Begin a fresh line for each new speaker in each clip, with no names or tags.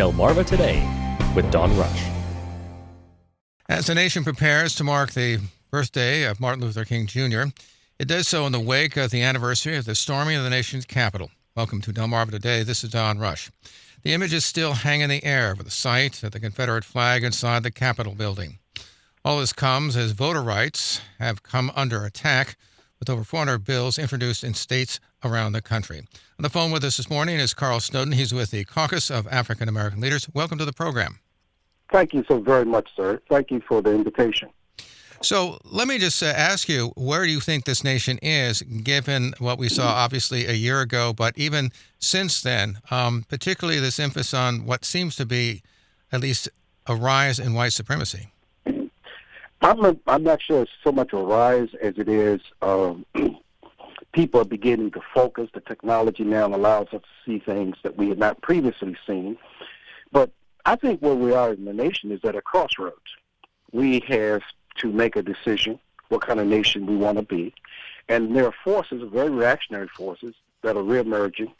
Delmarva Today with Don Rush.
As the nation prepares to mark the birthday of Martin Luther King Jr., it does so in the wake of the anniversary of the storming of the nation's capital. Welcome to Delmarva Today. This is Don Rush. The images still hang in the air with the sight of the Confederate flag inside the Capitol building. All this comes as voter rights have come under attack, with over 400 bills introduced in states around the country. On the phone with us this morning is Carl Snowden. He's with the Caucus of African American Leaders. Welcome to the program.
Thank you so very much, sir. Thank you for the invitation.
So let me just ask you, where do you think this nation is, given what we saw obviously a year ago, but even since then, particularly this emphasis on what seems to be at least a rise in white supremacy?
I'm not sure it's so much a rise as it is people are beginning to focus. The technology now allows us to see things that we had not previously seen. But I think where we are in the nation is at a crossroads. We have to make a decision what kind of nation we want to be. And there are forces, very reactionary forces, that are reemerging,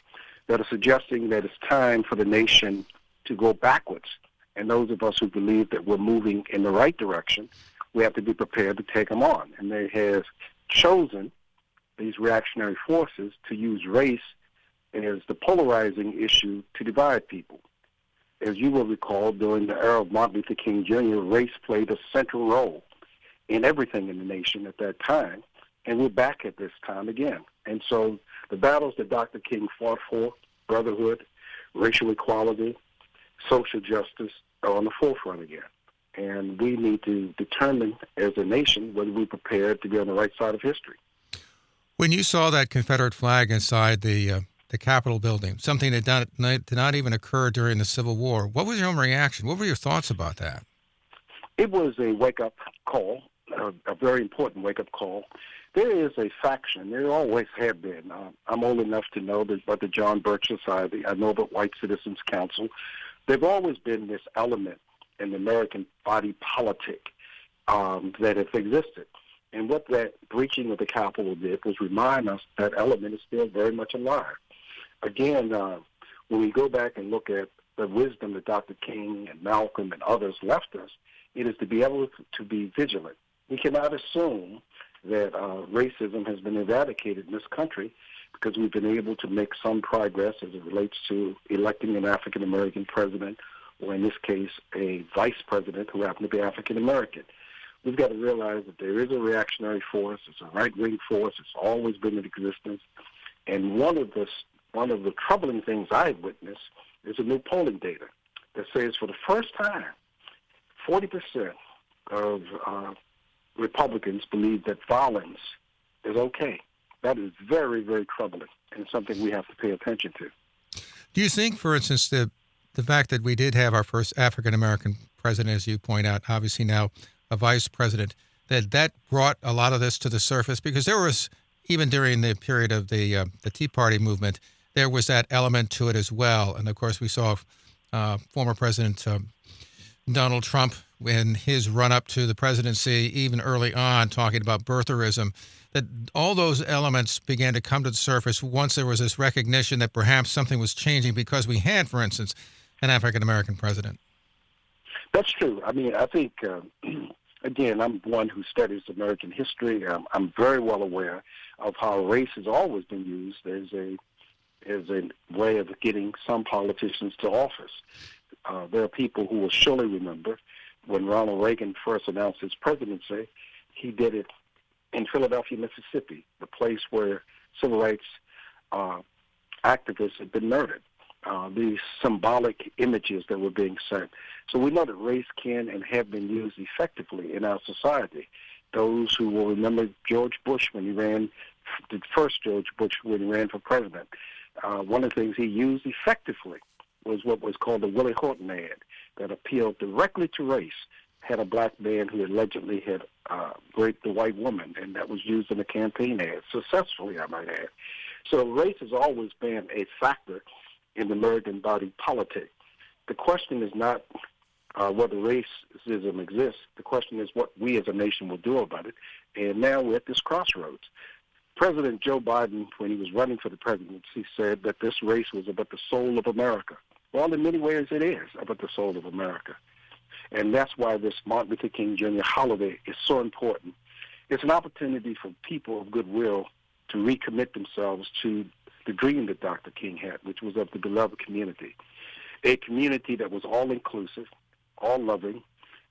that are suggesting that it's time for the nation to go backwards. And those of us who believe that we're moving in the right direction, we have to be prepared to take them on. And they have chosen, these reactionary forces, to use race as the polarizing issue to divide people. As you will recall, during the era of Martin Luther King Jr., race played a central role in everything in the nation at that time, and we're back at this time again. And so the battles that Dr. King fought for, brotherhood, racial equality, social justice, are on the forefront again. And we need to determine as a nation whether we're prepared to be on the right side of history.
When you saw that Confederate flag inside the Capitol building, something that did not even occur during the Civil War, what was your own reaction? What were your thoughts about that?
It was a wake-up call, a very important wake-up call. There is a faction, there always have been. I'm old enough to know about the John Birch Society. I know about White Citizens Council. There've always been this element in the American body politic that has existed. And what that breaching of the Capitol did was remind us that element is still very much alive. Again, when we go back and look at the wisdom that Dr. King and Malcolm and others left us, it is to be able to be vigilant. We cannot assume that racism has been eradicated in this country because we've been able to make some progress as it relates to electing an African-American president, or in this case, a vice president who happened to be African-American. We've got to realize that there is a reactionary force. It's a right-wing force. It's always been in existence. And one of the troubling things I've witnessed is a new polling data that says for the first time, 40% of Republicans believe that violence is okay. That is very, very troubling and something we have to pay attention to.
Do you think, for instance, the fact that we did have our first African-American president, as you point out, obviously now a vice president, that brought a lot of this to the surface? Because there was, even during the period of the Tea Party movement, there was that element to it as well. And, of course, we saw former President Donald Trump in his run-up to the presidency, even early on, talking about birtherism, that all those elements began to come to the surface once there was this recognition that perhaps something was changing because we had, for instance, an African-American president. That's
true. I mean, I think, again, I'm one who studies American history. I'm very well aware of how race has always been used as a way of getting some politicians to office. There are people who will surely remember when Ronald Reagan first announced his presidency, he did it in Philadelphia, Mississippi, the place where civil rights activists had been murdered. These symbolic images that were being sent. So we know that race can and have been used effectively in our society. Those who will remember George Bush when he ran, the first George Bush when he ran for president, one of the things he used effectively was what was called the Willie Horton ad that appealed directly to race, had a black man who allegedly had raped a white woman, and that was used in a campaign ad, successfully, I might add. So race has always been a factor in the American body politic. The question is not whether racism exists. The question is what we as a nation will do about it. And now we're at this crossroads. President Joe Biden, when he was running for the presidency, said that this race was about the soul of America. Well, in many ways it is about the soul of America. And that's why this Martin Luther King Jr. holiday is so important. It's an opportunity for people of goodwill to recommit themselves to the dream that Dr. King had, which was of the beloved community, a community that was all-inclusive, all-loving,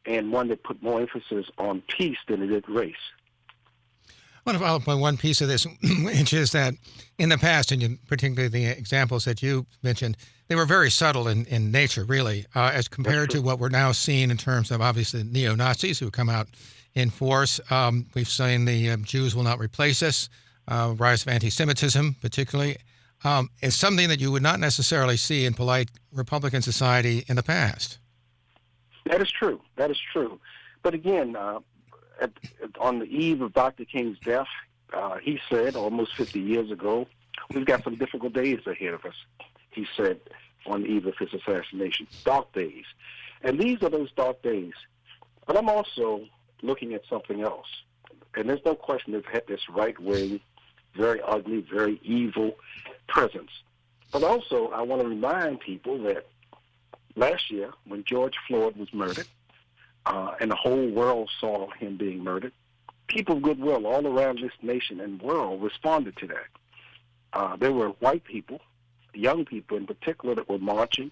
and one that put more emphasis on peace than it did race.
I want to follow up on one piece of this, which is that in the past, and particularly the examples that you mentioned, they were very subtle in nature, really, as compared to what we're now seeing in terms of, obviously, neo-Nazis who come out in force. We've seen the Jews will not replace us, rise of anti-Semitism, particularly, is something that you would not necessarily see in polite Republican society in the past.
That is true. That is true. But again, on the eve of Dr. King's death, he said almost 50 years ago, we've got some difficult days ahead of us, he said on the eve of his assassination, dark days. And these are those dark days. But I'm also looking at something else. And there's no question they've had this right-wing, very ugly, very evil presence. But also, I want to remind people that last year, when George Floyd was murdered, and the whole world saw him being murdered, people of goodwill all around this nation and world responded to that. There were white people, young people in particular, that were marching,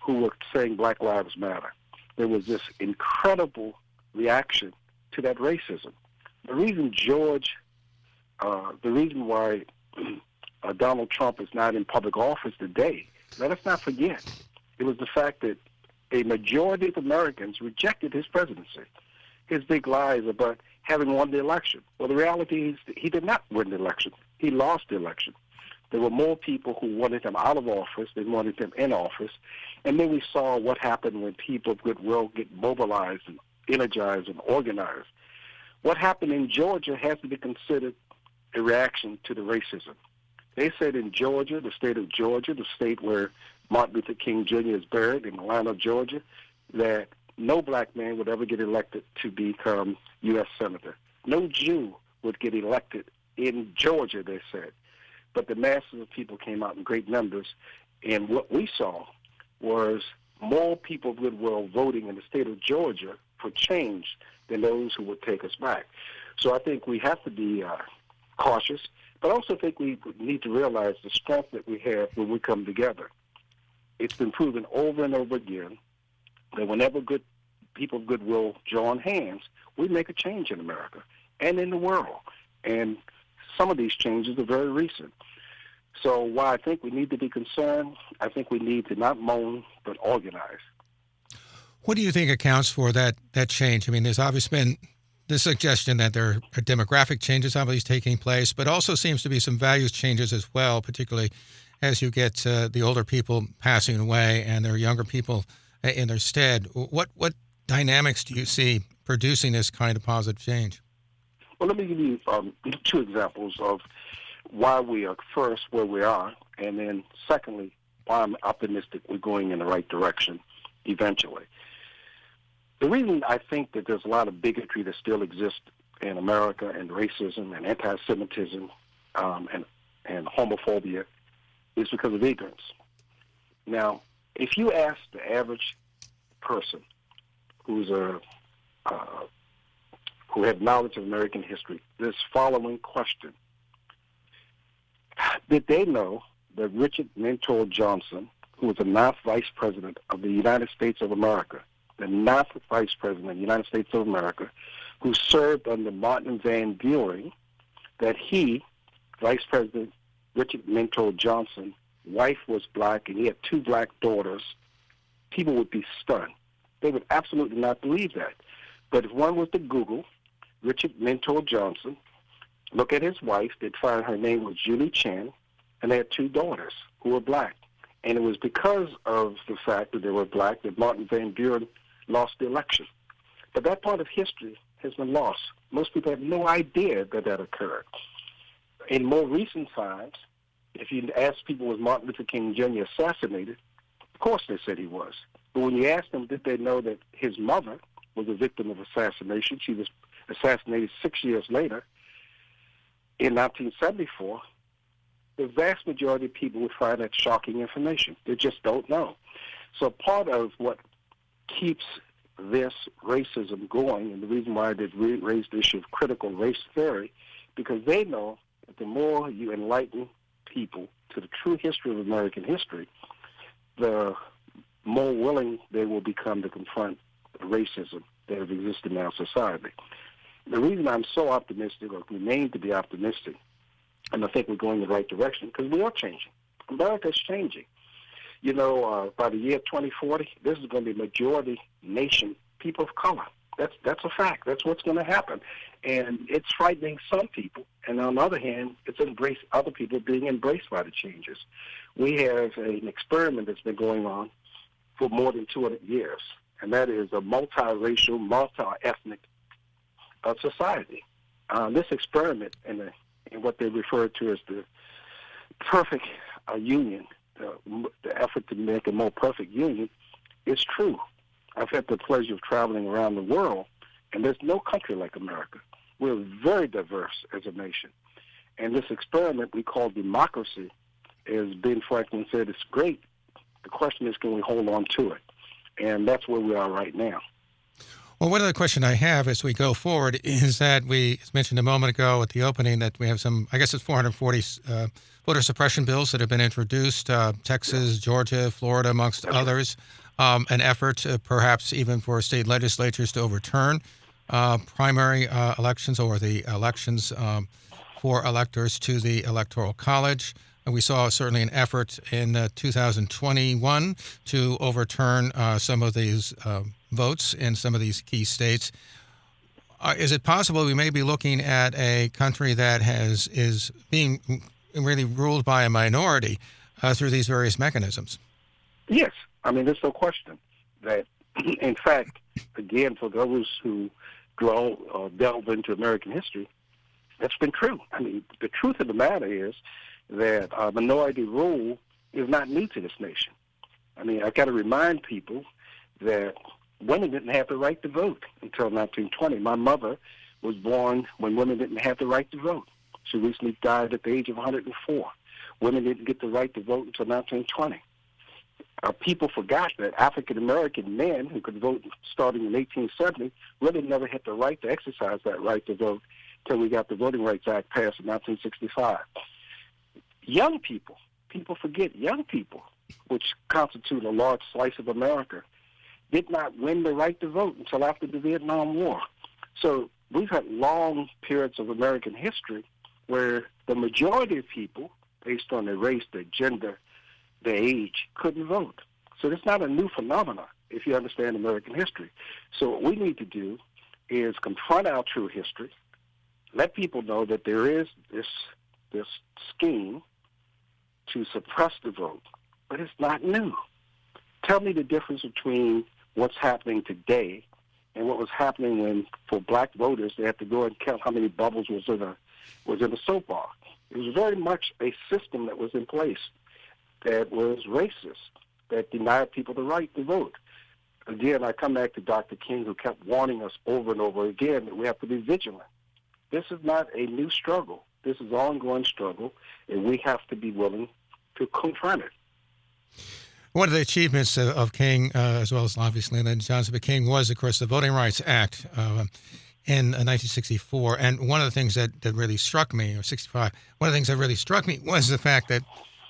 who were saying Black Lives Matter. There was this incredible reaction to that racism. The reason why Donald Trump is not in public office today, let us not forget, it was the fact that a majority of Americans rejected his presidency. His big lies about having won the election. Well, the reality is that he did not win the election. He lost the election. There were more people who wanted him out of office than wanted him in office. And then we saw what happened when people of goodwill get mobilized and energized and organized. What happened in Georgia has to be considered a reaction to the racism. They said in Georgia, the state of Georgia, the state where Martin Luther King Jr. is buried in Atlanta, Georgia, that no black man would ever get elected to become U.S. Senator. No Jew would get elected in Georgia, they said. But the masses of people came out in great numbers, and what we saw was more people of goodwill voting in the state of Georgia for change than those who would take us back. So I think we have to be cautious, but I also think we need to realize the strength that we have when we come together. It's been proven over and over again that whenever good people of goodwill join hands, we make a change in America and in the world. And some of these changes are very recent. So while I think we need to be concerned, I think we need to not moan, but organize.
What do you think accounts for that change? I mean, there's obviously been the suggestion that there are demographic changes obviously taking place, but also seems to be some values changes as well, particularly as you get the older people passing away and there are younger people in their stead. What dynamics do you see producing this kind of positive change?
Well, let me give you two examples of why we are first where we are, and then secondly, why I'm optimistic we're going in the right direction eventually. The reason I think that there's a lot of bigotry that still exists in America, and racism and anti-Semitism and homophobia, is because of ignorance. Now, if you ask the average person who had knowledge of American history this following question: did they know that Richard Mentor Johnson, who was the 9th Vice President of the United States of America, the 9th Vice President of the United States of America, who served under Martin Van Buren, that he, Vice President Richard Mentor Johnson, wife was black and he had 2 black daughters, people would be stunned. They would absolutely not believe that. But if one was to Google Richard Mentor Johnson, look at his wife, they'd find her name was Julie Chen, and they had 2 daughters who were black. And it was because of the fact that they were black that Martin Van Buren lost the election. But that part of history has been lost. Most people have no idea that that occurred. In more recent times, if you ask people, was Martin Luther King Jr. assassinated? Of course they said he was. But when you ask them, did they know that his mother was a victim of assassination? She was assassinated 6 years later in 1974. the vast majority of people would find that shocking information. They just don't know. So part of what keeps this racism going, and the reason why I did raise the issue of critical race theory, because they know that the more you enlighten people to the true history of American history, the more willing they will become to confront the racism that has existed in our society. The reason I'm so optimistic, or remain to be optimistic, and I think we're going in the right direction, because we are changing. America's changing. You know, by the year 2040, this is going to be a majority nation, people of color. That's a fact. That's what's going to happen. And it's frightening some people. And on the other hand, it's embraced other people being embraced by the changes. We have an experiment that's been going on for more than 200 years, and that is a multiracial, multi-ethnic society. This experiment in what they refer to as the perfect union, the effort to make a more perfect union, is true. I've had the pleasure of traveling around the world, and there's no country like America. We're very diverse as a nation. And this experiment we call democracy, as Ben Franklin said, it's great. The question is, can we hold on to it? And that's where we are right now.
Well, one other question I have as we go forward is that we mentioned a moment ago at the opening that we have some, I guess it's 440 voter suppression bills that have been introduced, Texas, Georgia, Florida, amongst others, an effort perhaps even for state legislatures to overturn primary elections or the elections for electors to the Electoral College. And we saw certainly an effort in 2021 to overturn some of these votes in some of these key states. Is it possible we may be looking at a country that is being really ruled by a minority through these various mechanisms?
Yes. I mean, there's no question that, in fact, again, for those who delve into American history, that's been true. I mean, the truth of the matter is that minority rule is not new to this nation. I mean, I got to remind people that women didn't have the right to vote until 1920. My mother was born when women didn't have the right to vote. She recently died at the age of 104. Women didn't get the right to vote until 1920. People forgot that African-American men who could vote starting in 1870 really never had the right to exercise that right to vote until we got the Voting Rights Act passed in 1965. Young people forget young people, which constitute a large slice of America, did not win the right to vote until after the Vietnam War. So we've had long periods of American history where the majority of people, based on their race, their gender, their age, couldn't vote. So it's not a new phenomenon if you understand American history. So what we need to do is confront our true history, let people know that there is this scheme to suppress the vote, but it's not new. Tell me the difference between what's happening today and what was happening when, for black voters, they had to go and count how many bubbles was in a soap bar. It was very much a system that was in place that was racist, that denied people the right to vote. Again, I come back to Dr. King, who kept warning us over and over again that we have to be vigilant. This is not a new struggle. This is an ongoing struggle, and we have to be willing to confront it.
One of the achievements of King, as well as obviously Lyndon Johnson, but King was, of course, the Voting Rights Act in 1964. And one of the things that really struck me, or 65, one of the things that really struck me was the fact that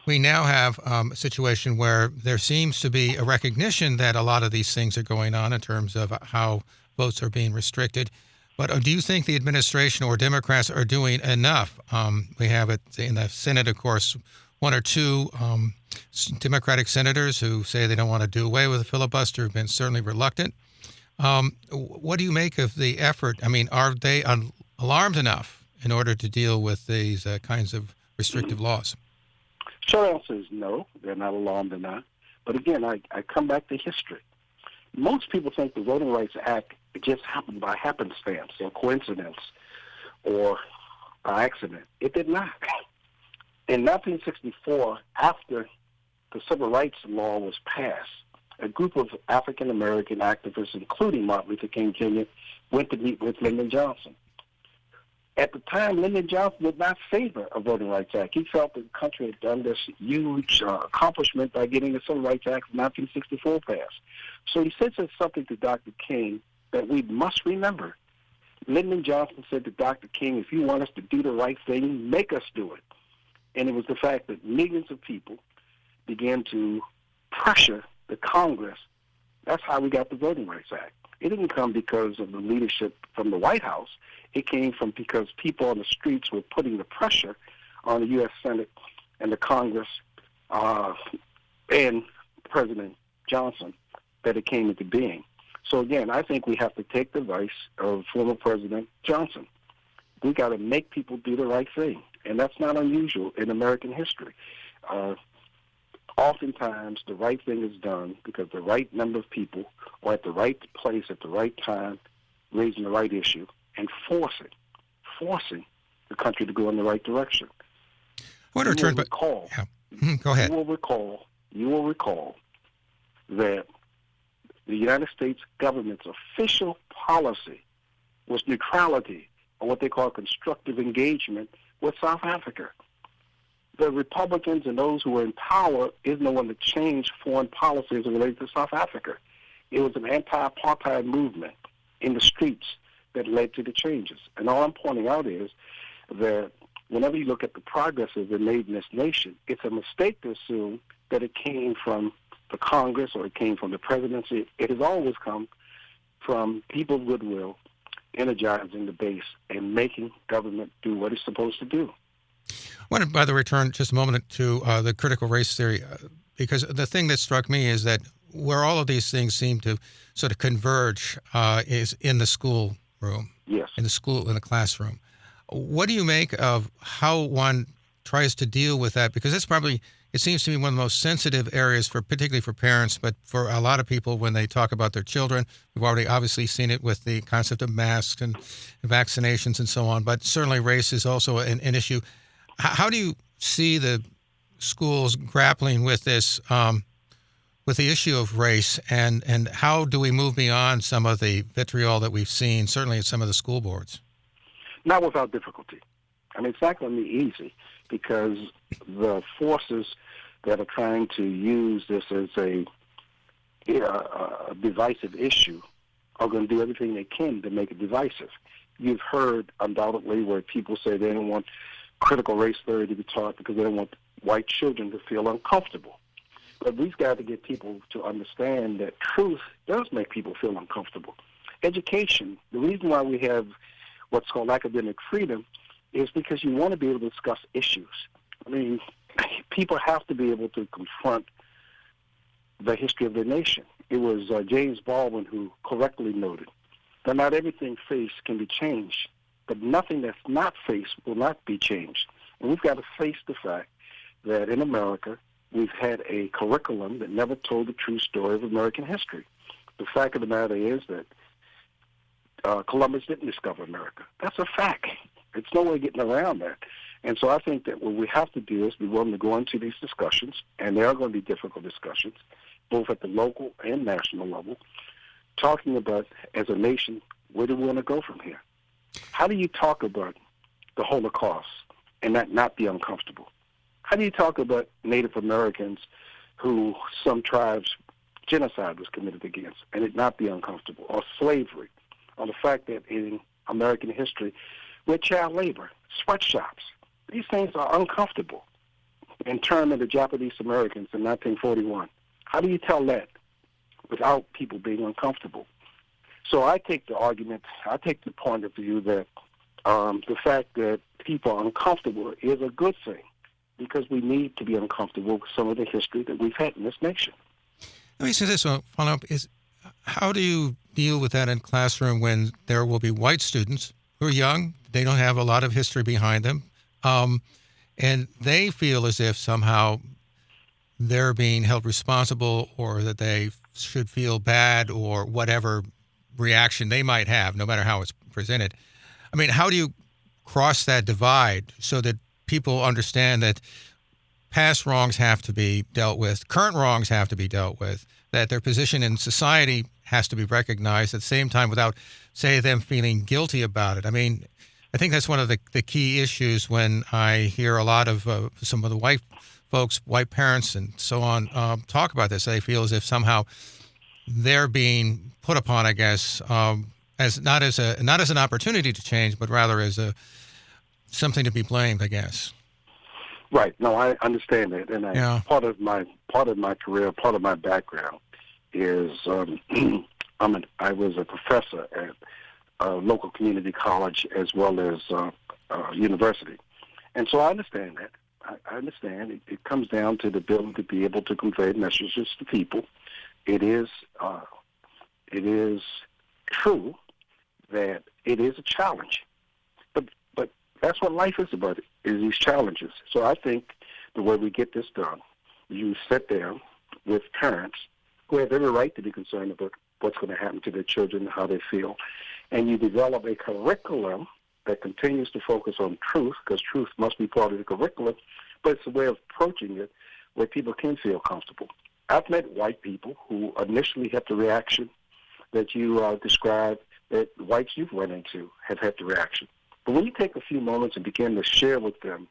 we now have a situation where there seems to be a recognition that a lot of these things are going on in terms of how votes are being restricted. But do you think the administration or Democrats are doing enough? We have it in the Senate, of course, one or two Democratic senators who say they don't want to do away with the filibuster have been certainly reluctant. What do you make of the effort? I mean, are they alarmed enough in order to deal with these kinds of restrictive laws?
Short answer is no, they're not alarmed enough. But again, I come back to history. Most people think the Voting Rights Act just happened by happenstance or coincidence or by accident. It did not. In 1964, after the Civil Rights Law was passed, a group of African-American activists, including Martin Luther King Jr., went to meet with Lyndon Johnson. At the time, Lyndon Johnson did not favor a Voting Rights Act. He felt that the country had done this huge accomplishment by getting the Civil Rights Act of 1964 passed. So he said something to Dr. King that we must remember. Lyndon Johnson said to Dr. King, if you want us to do the right thing, make us do it. And it was the fact that millions of people began to pressure the Congress. That's how we got the Voting Rights Act. It didn't come because of the leadership from the White House. It came from because people on the streets were putting the pressure on the U.S. Senate and the Congress and President Johnson that it came into being. So again, I think we have to take the advice of former President Johnson. We got to make people do the right thing, and that's not unusual in American history. Oftentimes, the right thing is done because the right number of people are at the right place at the right time, raising the right issue, and forcing the country to go in the right direction.
I want to return, but
go ahead. You will recall that the United States government's official policy was neutrality, or what they call constructive engagement, with South Africa. The Republicans and those who were in power is no one to change foreign policy as it relates to South Africa. It was an anti-apartheid movement in the streets that led to the changes. And all I'm pointing out is that whenever you look at the progress that has been made in this nation, it's a mistake to assume that it came from the Congress or it came from the presidency. It has always come from people of goodwill energizing the base and making government do what it's supposed to do.
I want to, by the way, return just a moment to the critical race theory, because the thing that struck me is that where all of these things seem to sort of converge is in the school room,
yes,
in the classroom. What do you make of how one tries to deal with that? Because it seems to be one of the most sensitive areas, particularly for parents, but for a lot of people when they talk about their children. We've already obviously seen it with the concept of masks and vaccinations and so on, but certainly race is also an issue. How do you see the schools grappling with this, with the issue of race, and how do we move beyond some of the vitriol that we've seen, certainly at some of the school boards?
Not without difficulty. I mean, it's not going to be easy because the forces that are trying to use this as a divisive issue are going to do everything they can to make it divisive. You've heard undoubtedly where people say they don't want critical race theory to be taught because they don't want white children to feel uncomfortable. But we've got to get people to understand that truth does make people feel uncomfortable. Education, the reason why we have what's called academic freedom is because you want to be able to discuss issues. I mean, people have to be able to confront the history of their nation. It was James Baldwin who correctly noted that not everything faced can be changed, but nothing that's not faced will not be changed. And we've got to face the fact that in America, we've had a curriculum that never told the true story of American history. The fact of the matter is that Columbus didn't discover America. That's a fact. It's no way getting around that. And so I think that what we have to do is be willing to go into these discussions, and there are going to be difficult discussions, both at the local and national level, talking about, as a nation, where do we want to go from here? How do you talk about the Holocaust and that not be uncomfortable? How do you talk about Native Americans who some tribes genocide was committed against and it not be uncomfortable? Or slavery, or the fact that in American history, with child labor, sweatshops, these things are uncomfortable. In terms of the Japanese Americans in 1941, how do you tell that without people being uncomfortable? So I take the point of view that the fact that people are uncomfortable is a good thing because we need to be uncomfortable with some of the history that we've had in this nation.
Let me say this one, follow up, is how do you deal with that in classroom when there will be white students who are young, they don't have a lot of history behind them, and they feel as if somehow they're being held responsible or that they should feel bad or whatever reaction they might have, no matter how it's presented. I mean, how do you cross that divide so that people understand that past wrongs have to be dealt with, current wrongs have to be dealt with, that their position in society has to be recognized at the same time without, say, them feeling guilty about it? I mean, I think that's one of the key issues when I hear a lot of some of the white folks, white parents, and so on talk about this. They feel as if somehow they're being put upon, I guess, as not as an opportunity to change, but rather as something to be blamed, I guess.
Right. No, I understand that, and part of my career, part of my background is I was a professor at a local community college as well as university, and so I understand that. I understand it comes down to the ability to be able to convey messages to people. It is true that it is a challenge, but that's what life is about, is these challenges. So I think the way we get this done, you sit down with parents who have every right to be concerned about what's going to happen to their children and how they feel, and you develop a curriculum that continues to focus on truth, because truth must be part of the curriculum, but it's a way of approaching it where people can feel comfortable. I've met white people who initially had the reaction that you described, that whites you've run into have had the reaction. But when you take a few moments and begin to share with them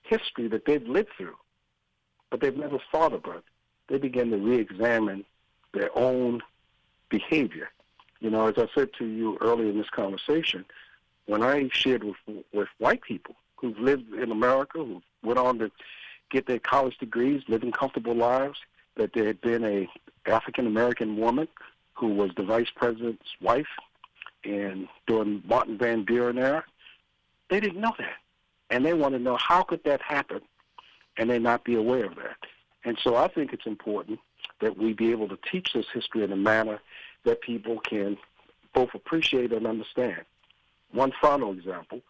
history that they've lived through, but they've never thought about, they begin to re-examine their own behavior. You know, as I said to you earlier in this conversation, when I shared with white people who've lived in America, who went on to get their college degrees, living comfortable lives, that there had been a African-American woman who was the vice president's wife and during Martin Van Buren era, they didn't know that. And they want to know, how could that happen? And they not be aware of that. And so I think it's important that we be able to teach this history in a manner that people can both appreciate and understand. One final example,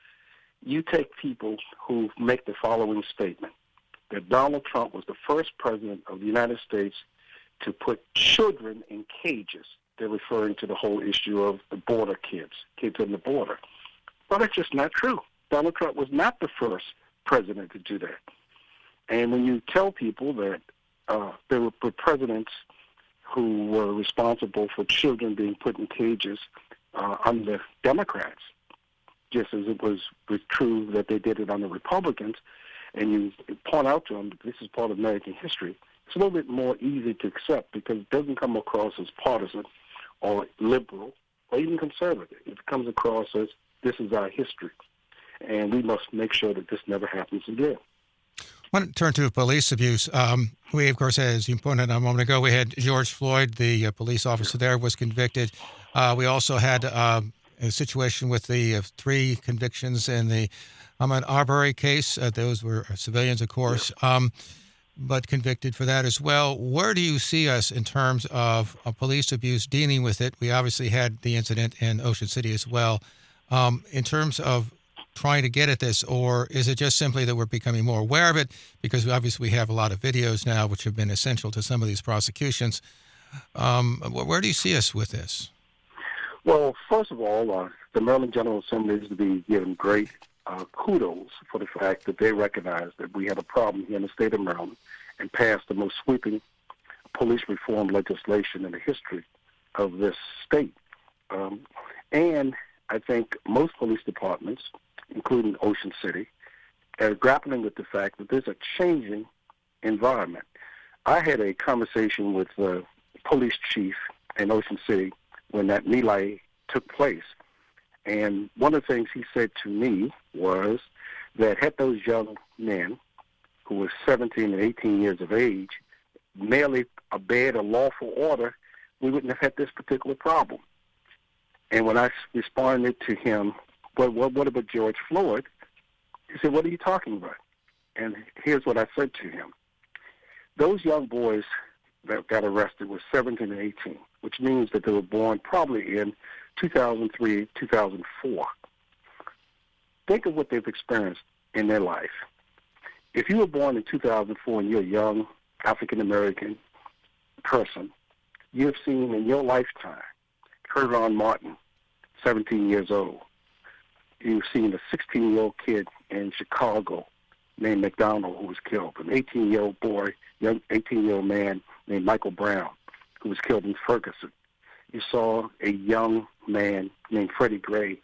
you take people who make the following statement, that Donald Trump was the first president of the United States to put children in cages. They're referring to the whole issue of the border kids on the border. Well, that's just not true. Donald Trump was not the first president to do that. And when you tell people that there were presidents who were responsible for children being put in cages under Democrats, just as it was true that they did it under Republicans, and you point out to them that this is part of American history, it's a little bit more easy to accept because it doesn't come across as partisan or liberal or even conservative. It comes across as this is our history, and we must make sure that this never happens again.
I want to turn to police abuse. We, of course, as you pointed out a moment ago, we had George Floyd, the police officer there, was convicted. We also had a situation with the 3 convictions in the Ahmaud Arbery case. Those were civilians, of course, but convicted for that as well. Where do you see us in terms of police abuse, dealing with it? We obviously had the incident in Ocean City as well. In terms of trying to get at this, or is it just simply that we're becoming more aware of it? Because obviously we have a lot of videos now which have been essential to some of these prosecutions. Where do you see us with this?
Well, first of all, the Maryland General Assembly is to be given great kudos for the fact that they recognize that we have a problem here in the state of Maryland and passed the most sweeping police reform legislation in the history of this state. And I think most police departments, including Ocean City, are grappling with the fact that there's a changing environment. I had a conversation with the police chief in Ocean City when that melee took place. And one of the things he said to me was that had those young men who were 17 and 18 years of age merely obeyed a lawful order, we wouldn't have had this particular problem. And when I responded to him, well, what about George Floyd? He said, what are you talking about? And here's what I said to him. Those young boys that got arrested were 17 and 18, which means that they were born probably in 2003, 2004. Think of what they've experienced in their life. If you were born in 2004 and you're a young African-American person, you have seen in your lifetime Trayvon Martin, 17 years old. You've seen a 16-year-old kid in Chicago named McDonald who was killed, an 18-year-old boy, young 18-year-old man named Michael Brown who was killed in Ferguson. You saw a young man named Freddie Gray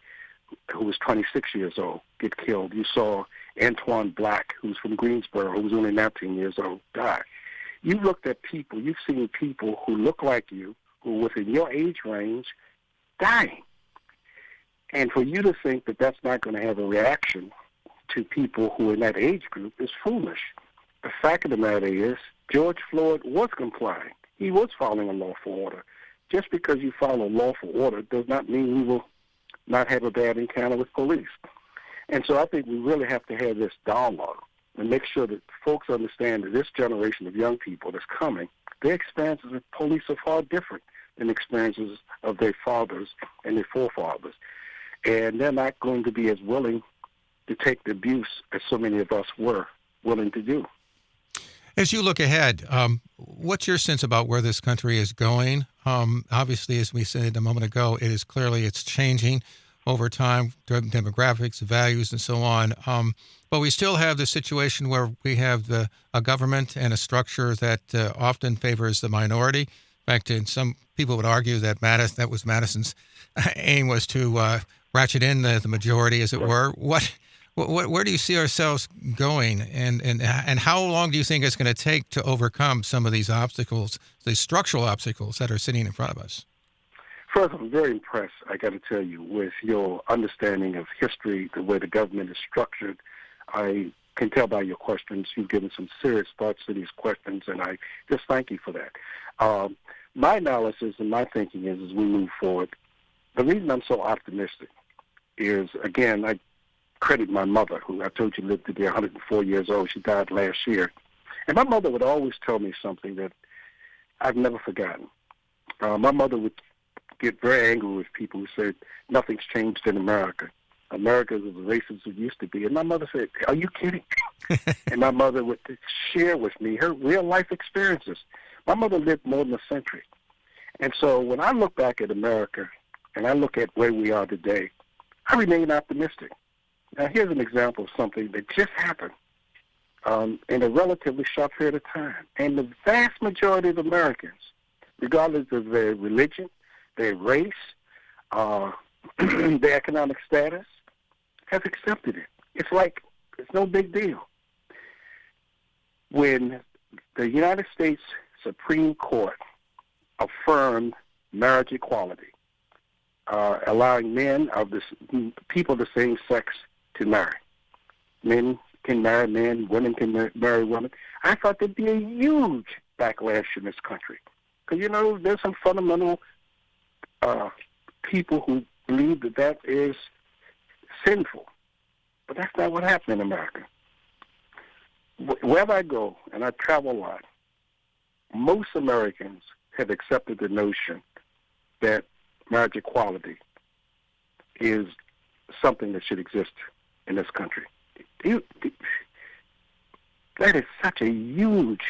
who was 26 years old, get killed. You saw Antoine Black, who's from Greensboro, who was only 19 years old, die. You've looked at people, you've seen people who look like you, who are within your age range, dying. And for you to think that that's not going to have a reaction to people who are in that age group is foolish. The fact of the matter is, George Floyd was complying. He was following a lawful order. Just because you follow a lawful order does not mean you will not have a bad encounter with police. And so I think we really have to have this dialogue and make sure that folks understand that this generation of young people that's coming, their experiences with police are far different than experiences of their fathers and their forefathers. And they're not going to be as willing to take the abuse as so many of us were willing to do.
As you look ahead, what's your sense about where this country is going? Obviously, as we said a moment ago, it's changing over time, demographics, values, and so on. But we still have the situation where we have a government and a structure that often favors the minority. In fact, some people would argue that that was Madison's aim, was to ratchet in the majority, as it were. Where do you see ourselves going, and how long do you think it's going to take to overcome some of these obstacles, these structural obstacles that are sitting in front of us?
First, I'm very impressed, I got to tell you, with your understanding of history, the way the government is structured. I can tell by your questions you've given some serious thoughts to these questions, and I just thank you for that. My analysis and my thinking is, as we move forward, the reason I'm so optimistic is, again, I credit my mother, who I told you lived to be 104 years old. She died last year. And my mother would always tell me something that I've never forgotten. My mother would get very angry with people who said, nothing's changed in America. America is as racist as it used to be. And my mother said, are you kidding? And my mother would share with me her real-life experiences. My mother lived more than a century. And so when I look back at America and I look at where we are today, I remain optimistic. Now, here's an example of something that just happened in a relatively short period of time. And the vast majority of Americans, regardless of their religion, their race, their economic status, have accepted it. It's no big deal. When the United States Supreme Court affirmed marriage equality, allowing people of the same sex to marry. Men can marry men, women can marry women. I thought there'd be a huge backlash in this country. Because, there's some fundamental people who believe that is sinful. But that's not what happened in America. Wherever I go, and I travel a lot, most Americans have accepted the notion that marriage equality is something that should exist in this country. That is such a huge,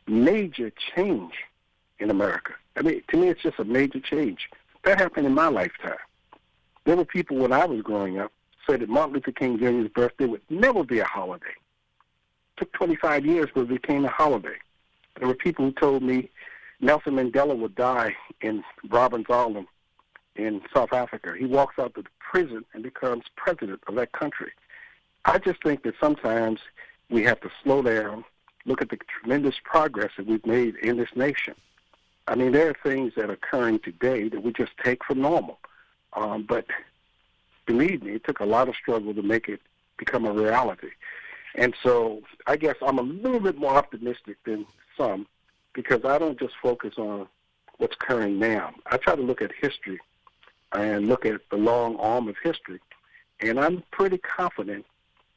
major change in America. I mean, to me, it's just a major change. That happened in my lifetime. There were people when I was growing up said that Martin Luther King Jr.'s birthday would never be a holiday. It took 25 years, but it became a holiday. There were people who told me Nelson Mandela would die in Robben Island in South Africa. He walks out of the prison and becomes president of that country. I just think that sometimes we have to slow down, look at the tremendous progress that we've made in this nation. I mean, there are things that are occurring today that we just take for normal. But believe me, it took a lot of struggle to make it become a reality. And so I guess I'm a little bit more optimistic than some, because I don't just focus on what's occurring now. I try to look at history and look at the long arm of history. And I'm pretty confident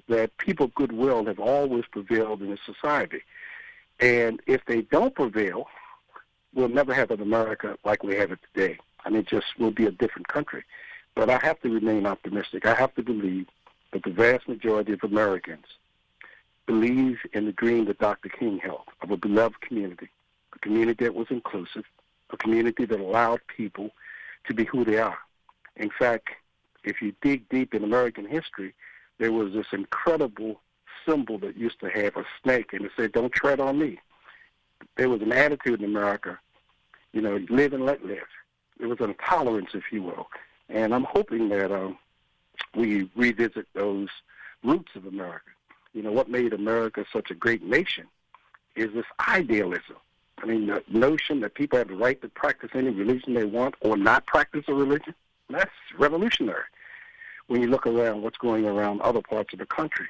that people of goodwill have always prevailed in this society. And if they don't prevail, we'll never have an America like we have it today. I mean, it just will be a different country. But I have to remain optimistic. I have to believe that the vast majority of Americans believe in the dream that Dr. King held of a beloved community, a community that was inclusive, a community that allowed people to be who they are. In fact, if you dig deep in American history, there was this incredible symbol that used to have a snake, and it said, "Don't tread on me." There was an attitude in America, live and let live. There was an intolerance, if you will. And I'm hoping that we revisit those roots of America. You know, what made America such a great nation is this idealism. I mean, the notion that people have the right to practice any religion they want or not practice a religion, that's revolutionary. When you look around what's going around other parts of the country,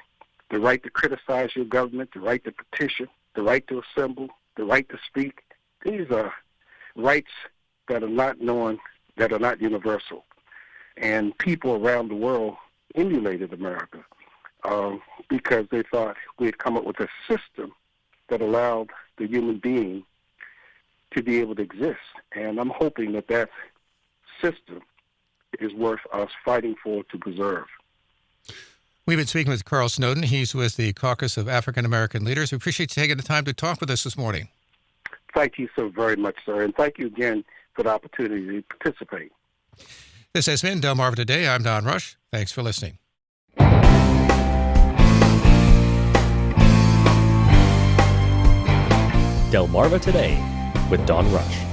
the right to criticize your government, the right to petition, the right to assemble, the right to speak, these are rights that are not known, that are not universal. And people around the world emulated America because they thought we had come up with a system that allowed the human being to be able to exist. And I'm hoping that that system is worth us fighting for to preserve.
We've been speaking with Carl Snowden. He's with the Caucus of African American Leaders. We appreciate you taking the time to talk with us this morning.
Thank you so very much, sir. And thank you again for the opportunity to participate.
This has been Delmarva Today. I'm Don Rush. Thanks for listening.
Delmarva Today with Don Rush.